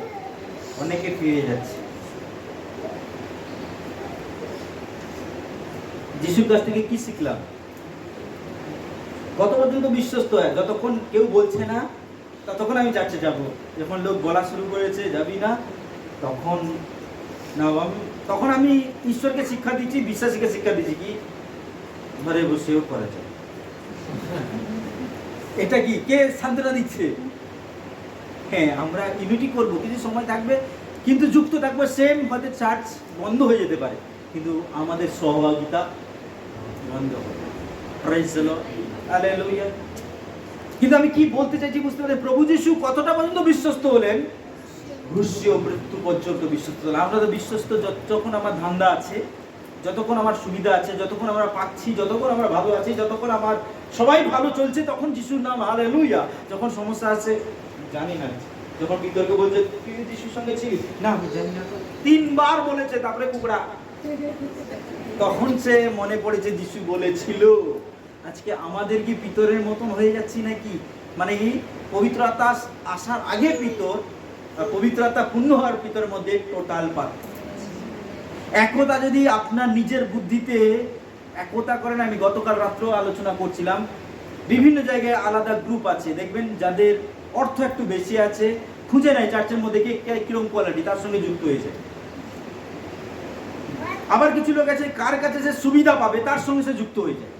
অনেকে ফিরে যাচ্ছে। যিশুর কাছ থেকে কি শিখলাম? কত পর্যন্ত বিশ্বস্ত হয়? যতক্ষণ কেউ বলছে না ততক্ষণ আমি চার্চে যাব। যখন লোক বলা শুরু করেছে যাবি না, তখন না, তখন আমি ঈশ্বরকে শিক্ষা দিচ্ছি, বিশ্বাসীকে শিক্ষা দিচ্ছি কি ঘরে বসেও করা যায়। এটা কি কে সান্ত্বনা দিচ্ছে? হ্যাঁ, আমরা ইউনিটি করব, কিছু সময় থাকবে, কিন্তু যুক্ত থাকবো। সেম হয়তো চার্চ বন্ধ হয়ে যেতে পারে, কিন্তু আমাদের সহভাগিতা বন্ধ হবে। Praise the Lord, hallelujah. কিন্তু আমি কি বলতে চাইছি বুঝতে পারি, প্রভু যিশু কতটা পর্যন্ত বিশ্বস্ত হলেন? ক্রুশীয় মৃত্যু পর্যন্ত বিশ্বস্ত হলেন। আমরা তো বিশ্বস্ত যতক্ষণ আমার ধান্দা আছে, যতক্ষণ আমার সুবিধা আছে, যতক্ষণ আমরা পাচ্ছি, যতক্ষণ আমরা ভালো আছি, যতক্ষণ আমার সবাই ভালো চলছে, তখন যিশুর নাম হালেলুয়া। যখন সমস্যা আছে, জানি না, যখন বিতর্ক বলছে তুই যিশুর সঙ্গে ছিলিস না, আমি জানি না, 3 বার বলেছে, তারপরে কুকড়া, তখন সে মনে পড়েছে যিশু বলেছিল। আজকে আমাদের কি পিতরের মতন হয়ে যাচ্ছি নাকি? মানে এই পবিত্র আত্মা আসার আগে পিতর, পবিত্র আত্মা পূর্ণ হওয়ার পিতরের মধ্যে টোটাল পার্থক্য। একতা যদি আপনার নিজের বুদ্ধিতে একতা করেন, আমি গতকাল রাত্রেও আলোচনা করছিলাম, বিভিন্ন জায়গায় আলাদা গ্রুপ আছে, দেখবেন যাদের অর্থ একটু বেশি আছে, খুঁজে নেয় চার্চের মধ্যে কিরকম কোয়ালিটি, তার সঙ্গে যুক্ত হয়েছে। আবার কিছু লোক আছে কার কাছে সে সুবিধা পাবে তার সঙ্গে সে যুক্ত হয়ে যায়।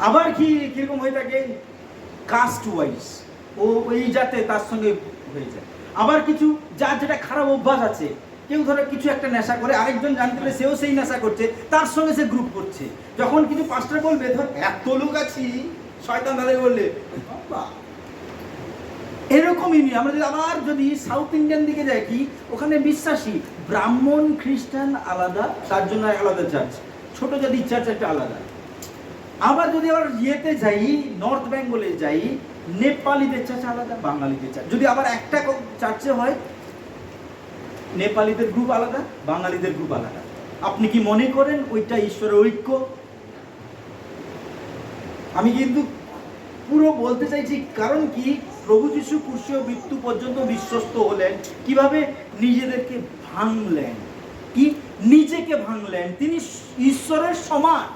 আবার কিরকম হয়ে থাকে, কাস্ট ওয়াইজ, ও ওই জাতে তার সঙ্গে হয়ে যায়। আবার কিছু যার যেটা খারাপ অভ্যাস আছে, কেউ ধরো কিছু একটা নেশা করে, আরেকজন জানতে পারে সেও সেই নেশা করছে, তার সঙ্গে সে গ্রুপ করছে। যখন কিছু পাস্টার বলবে, ধর এত লোক আছি, শয়তান তাদের বললে এরকমই নিয়ে আমরা যদি সাউথ ইন্ডিয়ান দিকে যাই, কি ওখানে বিশ্বাসী ব্রাহ্মণ খ্রিস্টান আলাদা, তার জন্য আলাদা চার্চ, ছোট জাতি চার্চ একটা আলাদা। আবার যদি আবার ইয়েতে যাই, নর্থ বেঙ্গলে যাই, নেপালিদের চার্চ আলাদা, বাঙালিদের চার্চ। যদি আবার একটা চার্চে হয়, নেপালিদের গ্রুপ আলাদা, বাঙালিদের গ্রুপ আলাদা। আপনি কি মনে করেন ওইটা ঈশ্বরের ঐক্য? আমি কিন্তু পুরো বলতে চাইছি, কারণ কি প্রভু যিশু ক্রুশীয় মৃত্যু পর্যন্ত বিশ্বস্ত হলেন। কিভাবে? নিজেদেরকে ভাঙলেন, কি নিজেকে ভাঙলেন। তিনি ঈশ্বরের সমান,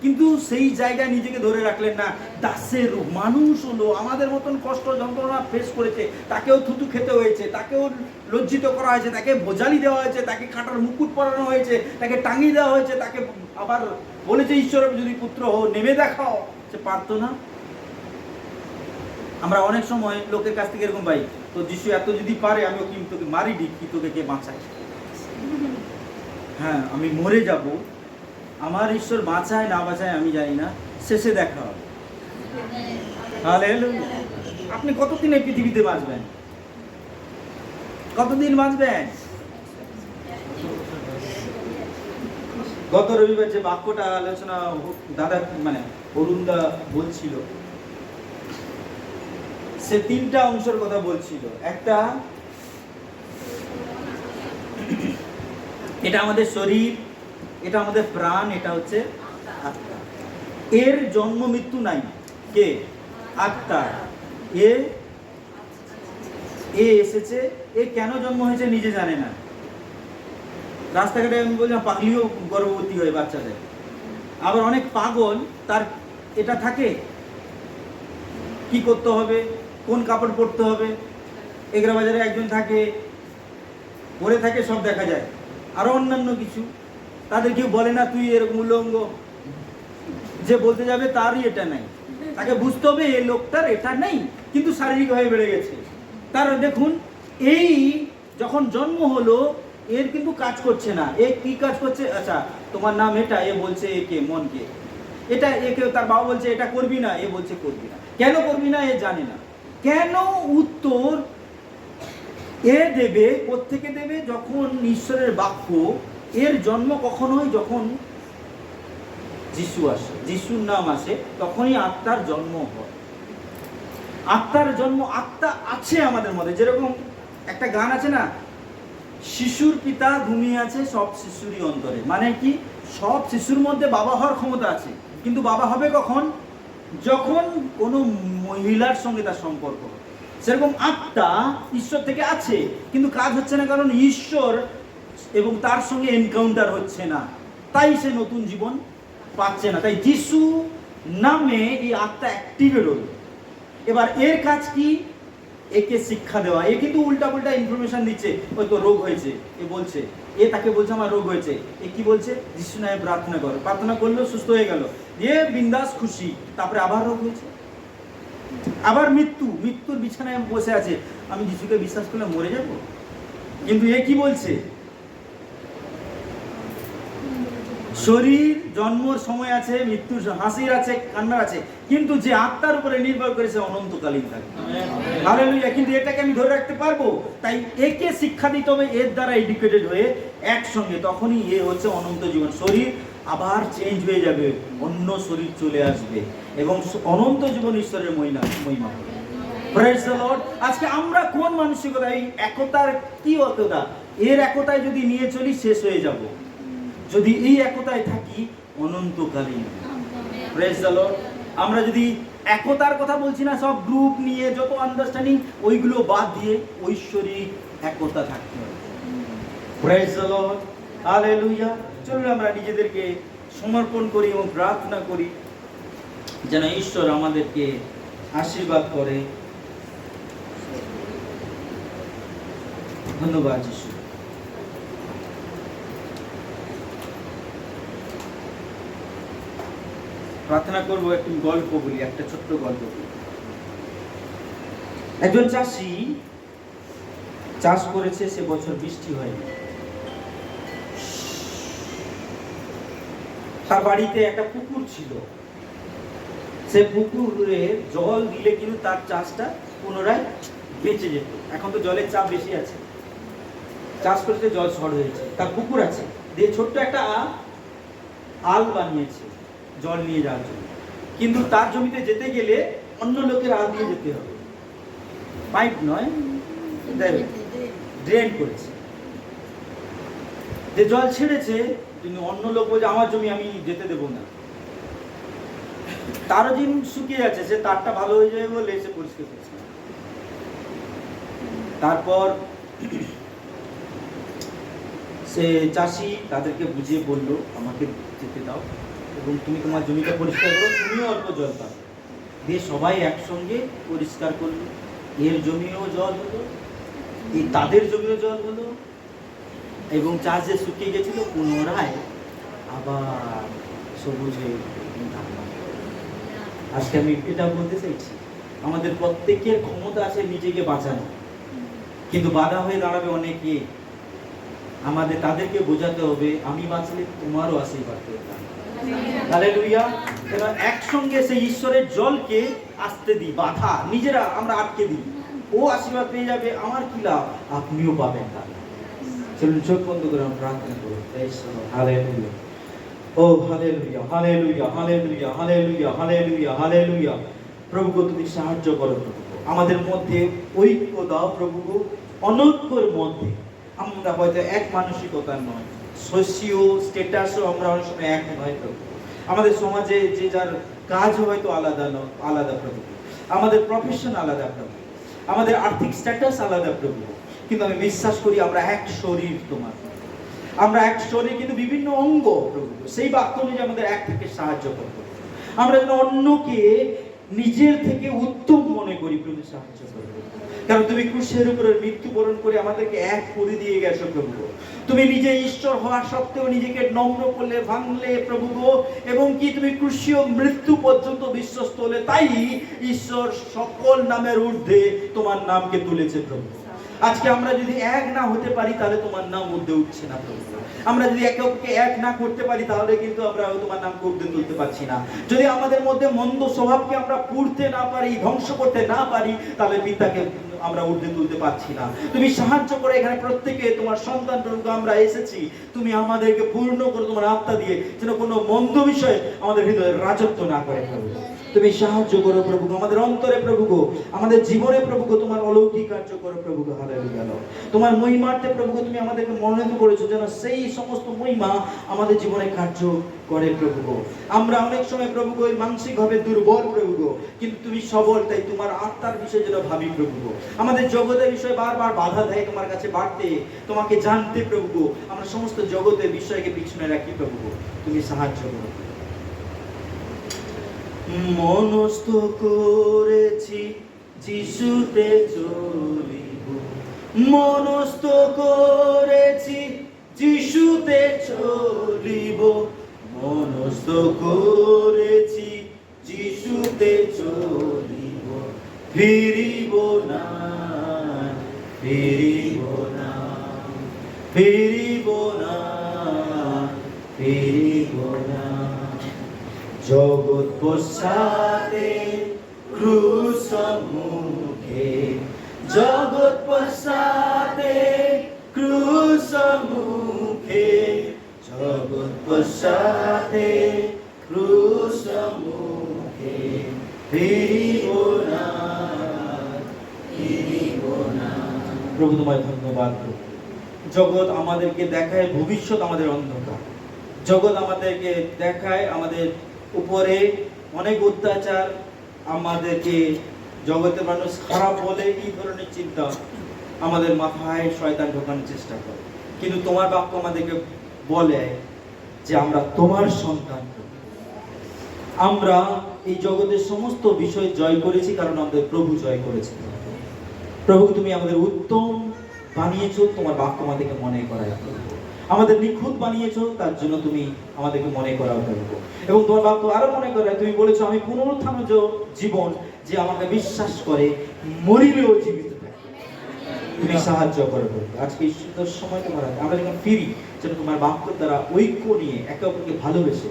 কিন্তু সেই জায়গায় নিজেকে ধরে রাখলেন না। দাসের রূপ, মানুষ হলো, আমাদের মতন কষ্ট যন্ত্রণা ফেস করেছে, তাকেও থুতু খেতে হয়েছে, তাকেও লজ্জিত করা হয়েছে, তাকে ভোজালি দেওয়া হয়েছে, তাকে কাঁটার মুকুট পরানো হয়েছে, তাকে টাঙিয়ে দেওয়া হয়েছে, তাকে আবার বলেছে ঈশ্বরের যদি পুত্র হো নেমে দেখাও, সে পারতো না। আমরা অনেক সময় লোকের কাছ থেকে এরকম পাই, তো যিশু এত যদি পারে, আমিও কি তোকে মারি দিই, কি তোকে কে বাঁচায়? হ্যাঁ, আমি মরে যাব, আমার ঈশ্বর বাঁচায় না বাঁচায় আমি জানি না, শেষে দেখা হবে। হালেলুয়া। আপনি কতদিন এই পৃথিবীতে বাঁচবেন? কতদিন বাঁচবেন? গত রবিবার যে বাক্যটা আলোচনা দাদা মানে অরুণদা বলছিল, সে 3টা অংশের কথা বলছিল। একটা, এটা আমাদের শরীর, এটা আমাদের প্রাণ, এটা হচ্ছে আত্মা। এর জন্ম মৃত্যু নাই, কে? আত্মা। এ এসেছে, এ কেন জন্ম হয়েছে নিজে জানে না, রাস্তাঘাটে আমি বললাম পাগলিও গর্ভবতী হয়ে বাচ্চা দেয়। আবার অনেক পাগল, তার এটা থাকে কি করতে হবে, কোন কাপড় পরতে হবে। এগরা বাজারে একজন থাকে, পরে থাকে, সব দেখা যায়। আরো অন্যান্য কিছু, তাদের কেউ বলে না তুই এরকম উলঙ্গ, যে বলতে যাবে তারই এটা নাই, তাকে বুঝতে হবে এই লোকটার এটা নেই, কিন্তু শারীরিকভাবে বেড়ে গেছে। তার দেখুন, এই যখন জন্ম হলো এর কিন্তু কাজ করছে না। এ কি কাজ করছে? আচ্ছা তোমার নাম এটা, এ বলছে একে মনকে এটা, একে তার বাবা বলছে এটা করবি না, এ বলছে করবি না। কেন করবি না এ জানে না। কেন উত্তর এ দেবে, কোত্থেকে দেবে? যখন ঈশ্বরের বাক্য, এর জন্ম কখন হয়? যখন যিশু আসে, যিশুর নাম আসে, তখনই আত্মার জন্ম হয়। আত্মার জন্ম, আত্মা আছে আমাদের মধ্যে। যেরকম একটা গান আছে না, শিশুর পিতা ঘুমিয়ে আছে সব শিশুরই অন্তরে। মানে কি? সব শিশুর মধ্যে বাবা হওয়ার ক্ষমতা আছে, কিন্তু বাবা হবে কখন? যখন কোনো মহিলার সঙ্গে তার সম্পর্ক হবে। সেরকম আত্মা ঈশ্বর থেকে আছে, কিন্তু কাজ হচ্ছে না, কারণ ঈশ্বর এবং তার সঙ্গে এনকাউন্টার হচ্ছে না, তাই সে নতুন জীবন পাচ্ছে না। তাই যিশু নামে এই আত্মা অ্যাক্টিভেট হলো। এবার এর কাজ কি? একে শিক্ষা দেওয়া। এ কিন্তু উল্টা পুল্টা ইনফরমেশন দিচ্ছে, ওই তো রোগ হয়েছে, এ বলছে, এ তাকে বলছে আমার রোগ হয়েছে, এ কি বলছে? যিশু নামে প্রার্থনা করো, প্রার্থনা করলো, সুস্থ হয়ে গেল, এ বিন্দাস খুশি। তারপরে আবার রোগ হয়েছে, আবার মৃত্যুর বিছানায় বসে আছে, আমি যিশুকে বিশ্বাস করলে মরে যাব। কিন্তু এ কি বলছে? শরীর জন্মর সময় আছে, মৃত্যুর হাসির আছে, কান্নার আছে, কিন্তু যে আত্মার উপরে নির্ভর করেছে অনন্তকালীন থাকে। হালেলুয়া। কিন্তু এটাকে আমি ধরে রাখতে পারবো, তাই একে শিক্ষা দিতে হবে, এর দ্বারা এডুকেটেড হয়ে একসঙ্গে, তখনই এ হচ্ছে অনন্ত জীবন। শরীর আবার চেঞ্জ হয়ে যাবে, অন্য শরীর চলে আসবে, এবং অনন্ত জীবন ঈশ্বরের মহিমা। Praise the Lord. আজকে আমরা কোন মানসিকতা, এই একতার কি একতা? এর একতায় যদি নিয়ে চলি শেষ হয়ে যাব, যদি এই একতায় থাকি অনন্তকালীন। Praise the Lord. আমরা যদি একতার কথা বলছি না, সব গ্রুপ নিয়ে যত আন্ডারস্ট্যান্ডিং, ওইগুলো বাদ দিয়ে ঐশ্বরিক একতা থাকতে হবে। Praise the Lord. হালেলুয়া। চলুন আমরা নিজেদেরকে সমর্পণ করি এবং প্রার্থনা করি যেন ঈশ্বর আমাদেরকে আশীর্বাদ করে। ধন্যবাদ যিশু। প্রার্থনা করবো, একটু গল্প বলি, একটা ছোট্ট গল্প বলি। একজন চাষি চাষ করেছে, সে বছর বৃষ্টি হয়নি। তার বাড়িতে একটা পুকুর ছিল, সে পুকুরে জল দিলে কিন্তু তার চাষটা পুনরায় বেঁচে যেত। এখন তো জলের চাপ বেশি আছে, চাষ করেছে, জল শর্ট হয়েছে, তার পুকুর আছে, দিয়ে ছোট্ট একটা আল বানিয়েছে জল নিয়ে যাওয়ার জন্য। কিন্তু তার জমিতে যেতে গেলে অন্য লোকের আল দিয়ে যেতে হবে, পাইপ নয়, ড্রেন করেছে। যে জল ছেড়েছে, কিন্তু অন্য লোক বলছে আমার জমি আমি যেতে দেবো না। তারও দিন শুকিয়ে যাচ্ছে, সে তারটা ভালো হয়ে যাবে বলে সে পরিষ্কার করছে। তারপর সে চাষি তাদেরকে বুঝিয়ে বললো আমাকে যেতে দাও এবং তুমি তোমার জমিটা পরিষ্কার করো, তুমিও অল্প জল পাবে। দিয়ে সবাই একসঙ্গে পরিষ্কার করলো, এর জমিও জল হলো, এই তাদের জমিও জল হলো, এবং চাষ যে শুকিয়ে গেছিল পুনরায় আবার সবুজ হয়ে। আজকে আমি এটা বলতে চাইছি, আমাদের প্রত্যেকের ক্ষমতা আছে নিজেকে বাঁচানো, কিন্তু বাধা হয়ে দাঁড়াবে অনেকে। আমাদের তাদেরকে বোঝাতে হবে আমি বাঁচলে তোমারও আশীর্বাদ করবে। হালেলুয়া। এবার একসঙ্গে সেই ঈশ্বরের জলকে আসতে দিই, বাধা নিজেরা আমরা আটকে দিই, ও আশীর্বাদ পেয়ে যাবে, আমার কি লাভ, আপনিও পাবেন। চলুন চোখ বন্ধ করে আমরা প্রার্থনা করব। হালেলুয়া। ও hallelujah, hallelujah, hallelujah, hallelujah, hallelujah, hallelujah. প্রভু গো তুমি সাহায্য করো প্রভু, আমাদের মধ্যে ঐক্য দাও প্রভু গো। অনৈক্যর মধ্যে আমরা হয়তো এক মানসিকতা নয়, সোশিও স্ট্যাটাসও আমরা অনেক সময় এক নয় প্রভু। আমাদের সমাজে যে যার কাজ হয়তো আলাদা প্রভু, আমাদের প্রফেশন আলাদা প্রভু, আমাদের আর্থিক স্ট্যাটাস আলাদা প্রভু, কিন্তু আমি বিশ্বাস করি আমরা এক শরীর তোমার। আমরা এক শরীর কিন্তু বিভিন্ন অঙ্গ প্রভু, সেই বাক্য অনুযায়ী আমাদের এক থেকে সাহায্য করবো। আমরা যেন অন্যকে নিজের থেকে উত্তম মনে করি প্রভু, সাহায্য করবো। কারণ তুমি ক্রুশের উপরে মৃত্যুবরণ করে আমাদেরকে এক করে দিয়ে গেছো প্রভু। তুমি নিজে ঈশ্বর হওয়া সত্ত্বেও নিজেকে নম্র করলে, ভাঙলে প্রভু গো, এবং কি তুমি ক্রুশীয় মৃত্যু পর্যন্ত বিশ্বস্ত হলে, তাই ঈশ্বর সকল নামের ঊর্ধ্বে তোমার নামকে তুলেছে প্রভু। আজকে আমরা যদি এক না হতে পারি তাহলে তোমার নাম ঊর্ধ্বে উঠছে না প্রভু। আমরা যদি একে অপরকে এক না করতে পারি তাহলে কিন্তু আমরা তোমার নামকে ঊর্ধ্বে তুলতে পারছি না। যদি আমাদের মধ্যে মন্দ স্বভাবকে আমরা পুড়তে না পারি, ধ্বংস করতে না পারি, তাহলে পিতাকে আমরা ঊর্ধ্বে তুলতে পারছি না। তুমি সাহায্য করে এখানে প্রত্যেকে তোমার সন্তান প্রভু আমরা এসেছি, তুমি আমাদেরকে পূর্ণ করে তোমার আত্মা দিয়ে, যেন কোনো মন্দ বিষয় আমাদের হৃদয়ে রাজত্ব না করে প্রভু। তুমি সাহায্য করো প্রভু, আমাদের অন্তরে প্রভু গো, আমাদের জীবনে প্রভু গো, তোমার অলৌকিক কার্য করো প্রভু গো। হালেলুয়া। তোমার মহিমার্থে প্রভু গো তুমি আমাদেরকে মনোনীত করেছো, যেন সেই সমস্ত মহিমা আমাদের জীবনে কার্য করে প্রভু গো। আমরা অনেক সময় প্রভু গো মানসিকভাবে দুর্বল প্রভু গো, কিন্তু তুমি সবল, তাই তোমার আত্মার বিষয়ে যেন ভাবি প্রভু গো। আমাদের জগতের বিষয়ে বারবার বাধা দেয় তোমার কাছে বাড়তে, তোমাকে জানতে প্রভু গো। আমরা সমস্ত জগতের বিষয়কে পিছনে রাখি প্রভু গো, তুমি সাহায্য করো। মনস্থ করেছি যিশুতে চলিব, মনস্থ করেছি যিশুতে চলিব, মনস্থ করেছি যিশুতে চলিব, ফিরিব না, ফিরিব না, ফিরিব না, ফিরিব না। জগৎ পশ্চাতে ক্রুশ মুখে, জগৎ পশ্চাতে ক্রুশ মুখে, জগৎ পশ্চাতে ক্রুশ মুখে, ফিরিব না, ফিরিব না। প্রভু তোমায় ধন্যবাদ প্রভু। জগৎ আমাদেরকে দেখায় ভবিষ্যৎ আমাদের অন্ধকার, জগৎ আমাদেরকে দেখায় আমাদের উপরে অনেক অত্যাচার, আমাদেরকে জগতের মানুষ খারাপ বলে, এই ধরনের চিন্তা আমাদের মাথায় শয়তান ঢোকানোর চেষ্টা করে। কিন্তু তোমার বাক্য আমাদেরকে বলে যে আমরা তোমার সন্তান, আমরা এই জগতের সমস্ত বিষয় জয় করেছি কারণ আমাদের প্রভু জয় করেছে। প্রভু তুমি আমাদের উত্তম বানিয়েছো, তোমার বাক্য আমাদেরকে মনে করায়, আমাদের নিখুঁত বানিয়েছো, তার জন্য তুমি আমাদেরকে মনে করাও করবো। এবং তোমার বাক্য আরো মনে করায়, তুমি বলেছো আমি পুনরুত্থান জীবন, যে আমাকে বিশ্বাস করে মরিলেও জীবিত থাকে। তুমি সাহায্য করো প্রভু। আজকে এই সুন্দর সময় তোমার হাতে, আমরা যখন ফিরি যেন তোমার বাক্য দ্বারা ঐক্য নিয়ে একে অপরকে ভালোবেসে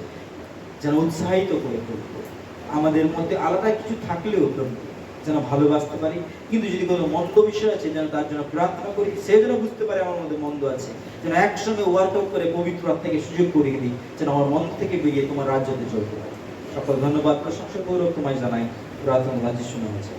যেন উৎসাহিত করে প্রভু। আমাদের মধ্যে আলাদা কিছু থাকলেও প্রভু যেন ভালোবাসতে পারি, কিন্তু যদি কোনো মন্দ বিষয় আছে যেন তার জন্য প্রার্থনা করি, সে যেন বুঝতে পারে আমার মধ্যে মন্দ আছে, যেন একসঙ্গে ওয়ার্কআউট করে পবিত্র আত্মাকে সুযোগ করিয়ে দিই, যেন আমার মন থেকে বেরিয়ে তোমার রাজ্যতে চলতে পারে। সকল ধন্যবাদ প্রশংসা গৌরব তোমায় জানাই, প্রার্থনা রাজ্যে শোনা হয়েছে।